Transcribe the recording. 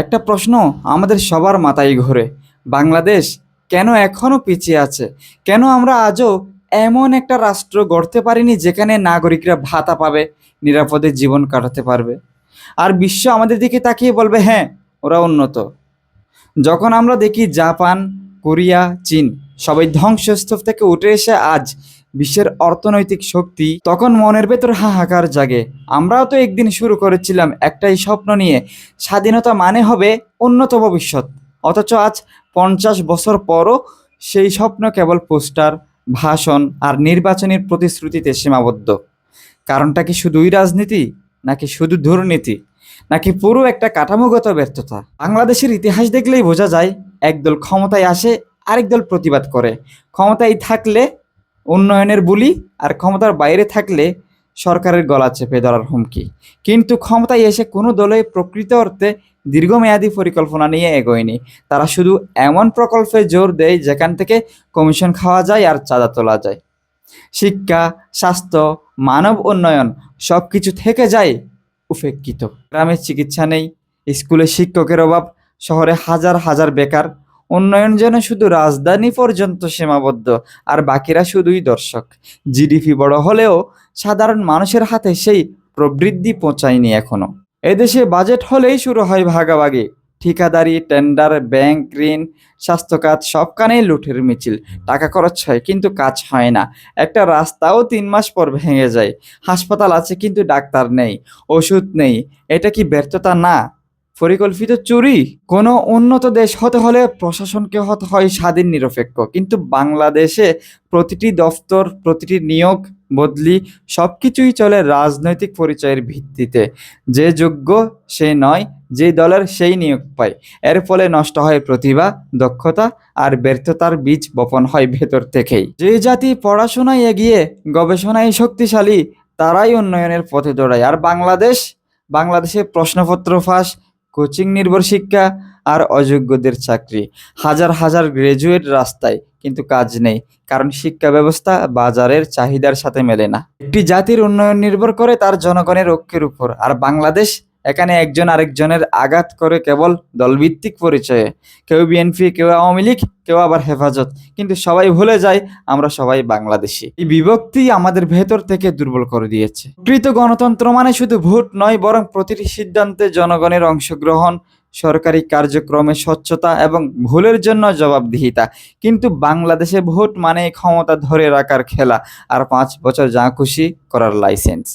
একটা প্রশ্ন আমাদের সবার মাথায় ঘোরে, বাংলাদেশ কেন এখনো পিছিয়ে আছে? কেন আমরা আজও এমন একটা রাষ্ট্র গড়তে পারিনি যেখানে নাগরিকরা ভাতা পাবে, নিরাপদে জীবন কাটাতে পারবে, আর বিশ্ব আমাদের দিকে তাকিয়ে বলবে হ্যাঁ ওরা উন্নত? যখন আমরা দেখি জাপান, কোরিয়া, চীন সবাই ধ্বংসস্তূপ থেকে উঠে এসে আজ বিশ্বের অর্থনৈতিক শক্তি, তখন মনের ভেতর হাহাকার জাগে। আমরাও তো একদিন শুরু করেছিলাম একটাই স্বপ্ন নিয়ে, স্বাধীনতা মানে হবে উন্নত ভবিষ্যৎ। অথচ আজ 50 বছর পরও সেই স্বপ্ন কেবল পোস্টার, ভাষণ আর নির্বাচনের প্রতিশ্রুতিতে সীমাবদ্ধ। কারণটা কি শুধুই রাজনীতি, নাকি শুধু দুর্নীতি, নাকি পুরো একটা কাঠামোগত ব্যর্থতা? বাংলাদেশের ইতিহাস দেখলেই বোঝা যায়, একদল ক্ষমতায় আসে, আরেক দল প্রতিবাদ করে। ক্ষমতায় থাকলে উন্নয়নের বুলি, আর ক্ষমতার বাইরে থাকলে সরকারের গলা চেপে ধরার হুমকি। কিন্তু ক্ষমতায় এসে কোনো দলে প্রকৃত অর্থে দীর্ঘমেয়াদী পরিকল্পনা নিয়ে এগোয়নি। তারা শুধু এমন প্রকল্পে জোর দেয় যেখান থেকে কমিশন খাওয়া যায় আর চাঁদা তোলা যায়। শিক্ষা, স্বাস্থ্য, মানব উন্নয়ন সব কিছু থেকে যায় উপেক্ষিত। গ্রামে চিকিৎসা নেই, স্কুলে শিক্ষকের অভাব, শহরে হাজার হাজার বেকার। উন্নয়ন যেন শুধু রাজধানী পর্যন্ত সীমাবদ্ধ, আর বাকিরা শুধুই দর্শক। জিডিপি বড় হলেও সাধারণ মানুষের হাতে সেই প্রবৃদ্ধি পৌঁছায়নি এখনো। এদেশে বাজেট হলেই শুরু হয় ভাগাভাগি, ঠিকাদারি, টেন্ডার, ব্যাংক ঋণ, স্বাস্থ্য খাত, সবখানেই লুটের মিছিল। টাকা খরচ হয় কিন্তু কাজ হয় না। একটা রাস্তাও 3 মাস পর ভেঙে যায়। হাসপাতাল আছে কিন্তু ডাক্তার নেই, ওষুধ নেই। এটা কি ব্যর্থতা না, পরিকল্পিত চুরি? কোনো উন্নত দেশ হতে হলে প্রশাসনকে হতে হয় স্বাধীন, নিরপেক্ষ। কিন্তু বাংলাদেশে প্রতিটি দফতর, প্রতিটি নিয়োগ, বদলি সবকিছুই চলে রাজনৈতিক পরিচয়ের ভিত্তিতে। যে যোগ্য সে নয়, যে দলের সেই নিয়োগ পায়। এর ফলে নষ্ট হয় প্রতিভা, দক্ষতা, আর ব্যর্থতার বীজ বপন হয় ভেতর থেকেই। যে জাতি পড়াশোনায় এগিয়ে, গবেষণায় শক্তিশালী, তারাই উন্নয়নের পথে দৌড়ায়। আর বাংলাদেশে প্রশ্নপত্র ফাঁস, কোচিং নির্ভর শিক্ষা, আর অযোগ্যদের চাকরি। হাজার হাজার গ্রাজুয়েট রাস্তায়, কিন্তু কাজ নেই, কারণ শিক্ষা ব্যবস্থা বাজারের চাহিদার সাথে মেলে না। একটি জাতির উন্নয়ন নির্ভর করে তার জনগণের ঐক্যের উপর, আর বাংলাদেশ এখানে একজন আরেকজনের আঘাত করে কেবল দলভিত্তিক পরিচয়ে। কেউ বিএনপি, কেউ আওয়ামী লীগ, কেউ আবার হেফাজত, কিন্তু সবাই ভুলে যায় আমরা সবাই বাংলাদেশি। এই বিভক্তি আমাদের ভেতর থেকে দুর্বল করে দিয়েছে। প্রকৃত গণতন্ত্র মানে শুধু ভোট নয়, বরং প্রতিটি সিদ্ধান্তে জনগণের অংশগ্রহণ, সরকারি কার্যক্রমে স্বচ্ছতা এবং ভুলের জন্য জবাবদিহিতা। কিন্তু বাংলাদেশে ভোট মানে ক্ষমতা ধরে রাখার খেলা, আর 5 বছর যা খুশি করার লাইসেন্স।